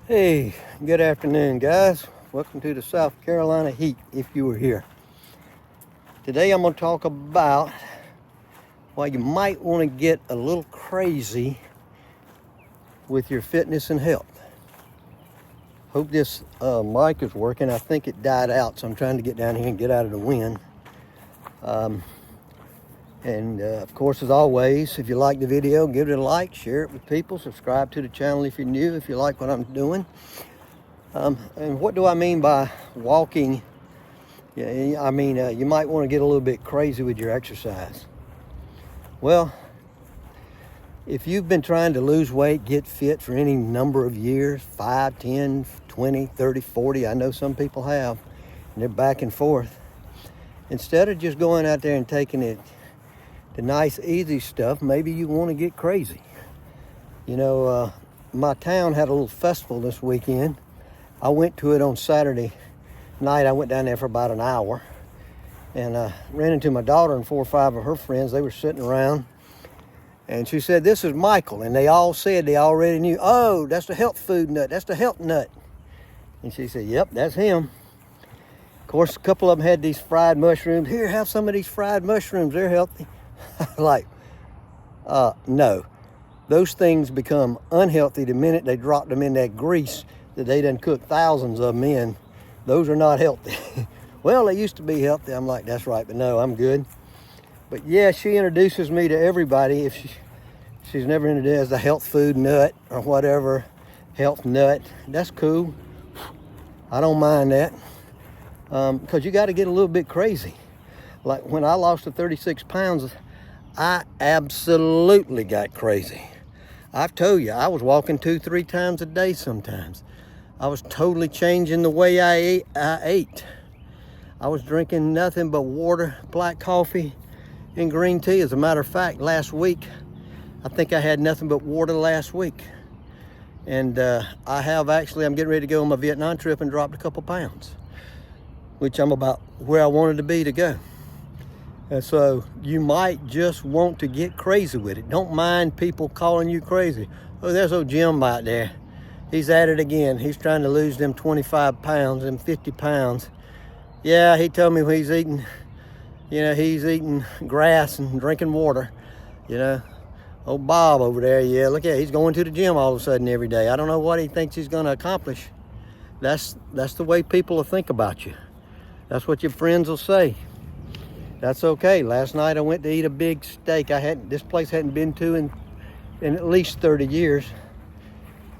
Hey, good afternoon, guys. Welcome to the South Carolina heat, if you were here. Today I'm going to talk about why you might want to get a little crazy with your fitness and health. Hope this mic is working. I think it died out, so I'm trying to get down here and get out of the wind. Of course, as always, if you like the video, give it a like, share it with people, subscribe to the channel if you're new, if you like what I'm doing. And what do I mean by walking? Yeah, I mean, you might want to get a little bit crazy with your exercise. Well, if you've been trying to lose weight, get fit for any number of years, 5, 10, 20, 30, 40, I know some people have, and they're back and forth. Instead of just going out there and taking it the nice, easy stuff, maybe you want to get crazy. You know, my town had a little festival this weekend. I went to it on Saturday night. I went down there for about an hour and ran into my daughter and 4 or 5 of her friends. They were sitting around and she said, "This is Michael." And they all said they already knew, "Oh, that's the health food nut. That's the health nut." And she said, "Yep, that's him." Of course, a couple of them had these fried mushrooms. "Here, have some of these fried mushrooms. They're healthy." Like, no. Those things become unhealthy the minute they drop them in that grease that they done cook thousands of them in. Those are not healthy. Well, they used to be healthy. I'm like, that's right, but no, I'm good. But yeah, she introduces me to everybody. If she's never introduced as a health food nut or whatever, health nut, that's cool. I don't mind that. Because you got to get a little bit crazy. Like when I lost the 36 pounds, I absolutely got crazy. I've told you, I was walking 2-3 times a day sometimes. I was totally changing the way I ate. I was drinking nothing but water, black coffee, and green tea. As a matter of fact, last week, I think I had nothing but water last week. And I'm getting ready to go on my Vietnam trip and dropped a couple pounds, which I'm about where I wanted to be to go. And so you might just want to get crazy with it. Don't mind people calling you crazy. "Oh, there's old Jim out there. He's at it again. He's trying to lose them 25 pounds and 50 pounds. Yeah, he told me he's eating grass and drinking water. Old Bob over there, yeah, look at it. He's going to the gym all of a sudden every day. I don't know what he thinks he's going to accomplish." That's the way people will think about you. That's what your friends will say. That's okay. Last night I went to eat a big steak. This place hadn't been to in at least 30 years.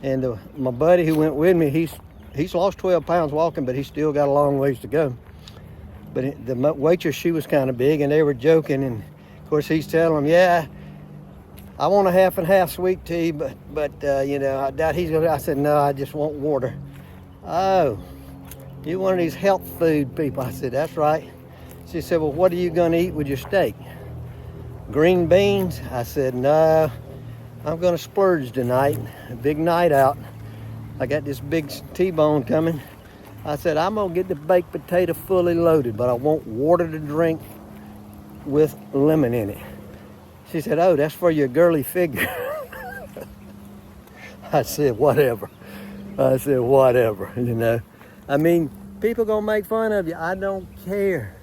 And my buddy who went with me, he's lost 12 pounds walking, but he's still got a long ways to go. But the waitress, she was kind of big, and they were joking. And of course he's telling them, "Yeah, I want a half and half sweet tea, but I doubt he's gonna." I said, "No, I just want water." "Oh, you're one of these health food people." I said, "That's right." She said, "Well, what are you going to eat with your steak? Green beans?" I said, "No, I'm going to splurge tonight. A big night out. I got this big T-bone coming." I said, "I'm going to get the baked potato fully loaded, but I want water to drink with lemon in it." She said, "Oh, that's for your girly figure." I said, whatever. I mean, people going to make fun of you. I don't care.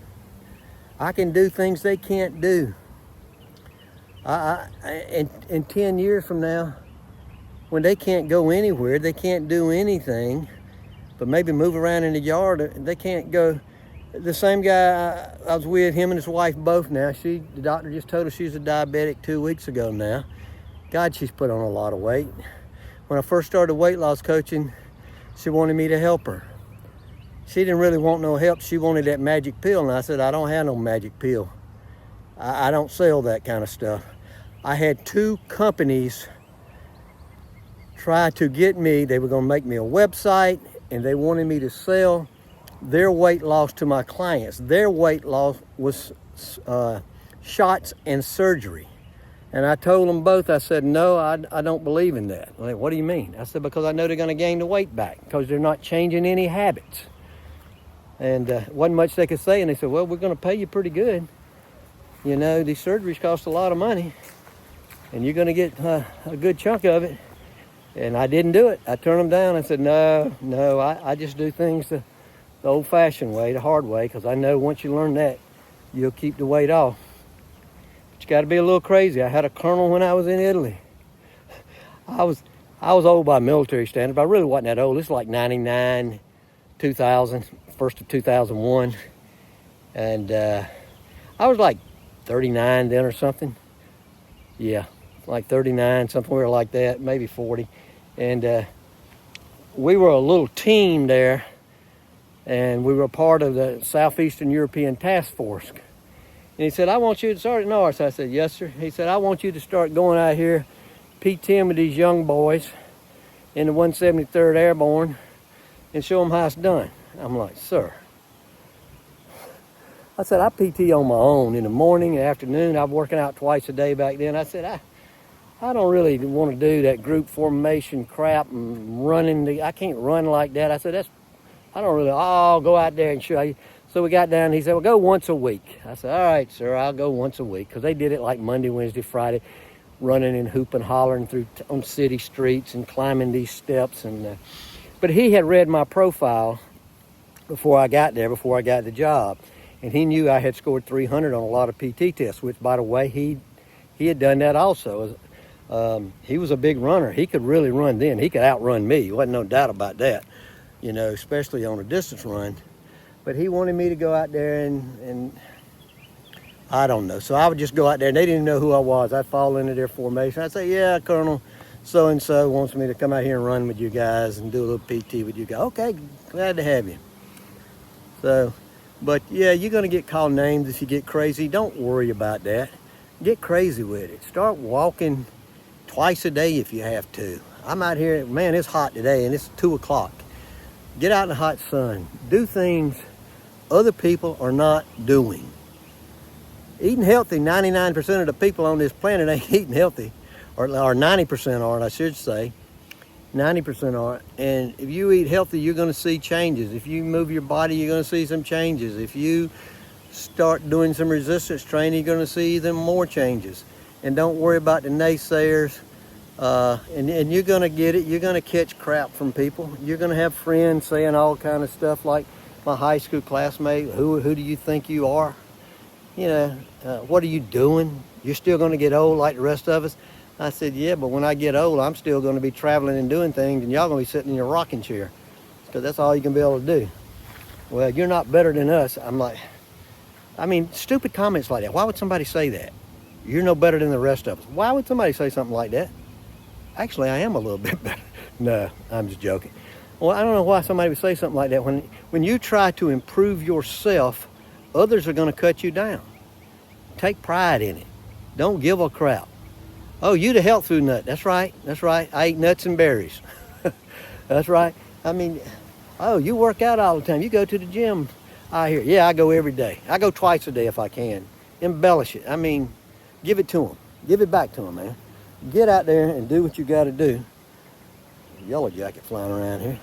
I can do things they can't do. In 10 years from now, when they can't go anywhere, they can't do anything, but maybe move around in the yard, they can't go. The same guy I was with, him and his wife both now, the doctor just told her she's a diabetic 2 weeks ago now. God, she's put on a lot of weight. When I first started weight loss coaching, she wanted me to help her. She didn't really want no help. She wanted that magic pill. And I said, "I don't have no magic pill. I don't sell that kind of stuff." I had 2 companies try to get me. They were going to make me a website, and they wanted me to sell their weight loss to my clients. Their weight loss was shots and surgery. And I told them both, I said, "No, I don't believe in that." Like, "What do you mean?" I said, "Because I know they're going to gain the weight back because they're not changing any habits." And wasn't much they could say. And they said, "Well, we're going to pay you pretty good. These surgeries cost a lot of money, and you're going to get a good chunk of it." And I didn't do it. I turned them down. I said, no, I just do things the old-fashioned way, the hard way, because I know once you learn that, you'll keep the weight off. But you got to be a little crazy. I had a colonel when I was in Italy. I was old by military standards, but I really wasn't that old. This is like 99, 2000, first of 2001. And I was like 39 then or something. Yeah, like 39, somewhere like that, maybe 40. And we were a little team there, and we were part of the Southeastern European Task Force. And he said, I want you to, Sergeant Norris. I said, yes, sir. He said, I want you to start going out here, PTing with these young boys in the 173rd Airborne and show them how it's done. I'm like, sir. I said, I PT on my own in the morning and afternoon. I was working out twice a day back then. I said, I don't really want to do that group formation crap and running. I can't run like that. I said, I'll go out there and show you. So we got down, he said, well, go once a week. I said, all right, sir, I'll go once a week. Because they did it like Monday, Wednesday, Friday, running and hooping, hollering through on city streets and climbing these steps. But he had read my profile before I got there, before I got the job. And he knew I had scored 300 on a lot of PT tests, which, by the way, he had done that also. He was a big runner. He could really run then. He could outrun me. Wasn't no doubt about that, you know, especially on a distance run. But he wanted me to go out there and I don't know. So I would just go out there, and they didn't know who I was. I'd fall into their formation. I'd say, yeah, Colonel so-and-so wants me to come out here and run with you guys and do a little PT with you guys. Okay, glad to have you. So, but yeah, you're going to get called names if you get crazy. Don't worry about that. Get crazy with it. Start walking twice a day if you have to. I'm out here, man, it's hot today, and it's 2 o'clock. Get out in the hot sun. Do things other people are not doing. Eating healthy, 99% of the people on this planet ain't eating healthy, or 90% aren't, I should say. 90% aren't. And if you eat healthy, you're going to see changes. If you move your body, you're going to see some changes. If you start doing some resistance training, you're going to see even more changes. And don't worry about the naysayers. And you're going to get it. You're going to catch crap from people. You're going to have friends saying all kind of stuff like my high school classmate, who do you think you are? You know, what are you doing? You're still going to get old like the rest of us? I said, yeah, but when I get old, I'm still going to be traveling and doing things, and y'all going to be sitting in your rocking chair, because that's all you can be able to do. Well, you're not better than us. I'm like, I mean, stupid comments like that. Why would somebody say that? You're no better than the rest of us. Why would somebody say something like that? Actually, I am a little bit better. No, I'm just joking. Well, I don't know why somebody would say something like that. When you try to improve yourself, others are going to cut you down. Take pride in it. Don't give a crap. Oh, you the health food nut. That's right. That's right. I eat nuts and berries. That's right. I mean, oh, you work out all the time. You go to the gym. I hear. Yeah, I go every day. I go twice a day if I can. Embellish it. I mean, give it to them. Give it back to them, man. Get out there and do what you got to do. Yellow jacket flying around here.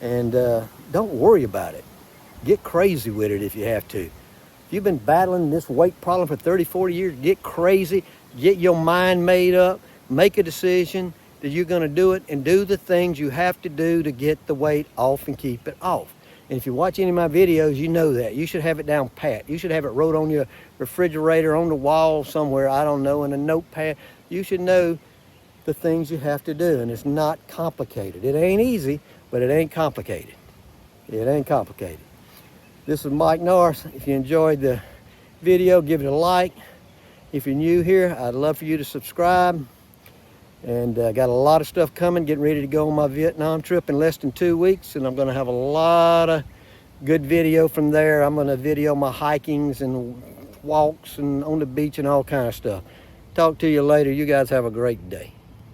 And don't worry about it. Get crazy with it if you have to. If you've been battling this weight problem for 30, 40 years, get crazy. Get your mind made up. Make a decision that you're going to do it, and do the things you have to do to get the weight off and keep it off. And if you watch any of my videos, you know that. You should have it down pat. You should have it wrote on your refrigerator, on the wall somewhere, I don't know, in a notepad. You should know the things you have to do, and it's not complicated. It ain't easy, but it ain't complicated. It ain't complicated. This is Mike Norris. If you enjoyed the video, give it a like. If you're new here, I'd love for you to subscribe. And got a lot of stuff coming, getting ready to go on my Vietnam trip in less than 2 weeks, and I'm going to have a lot of good video from there. I'm going to video my hikings and walks and on the beach and all kind of stuff. Talk to you later. You guys have a great day.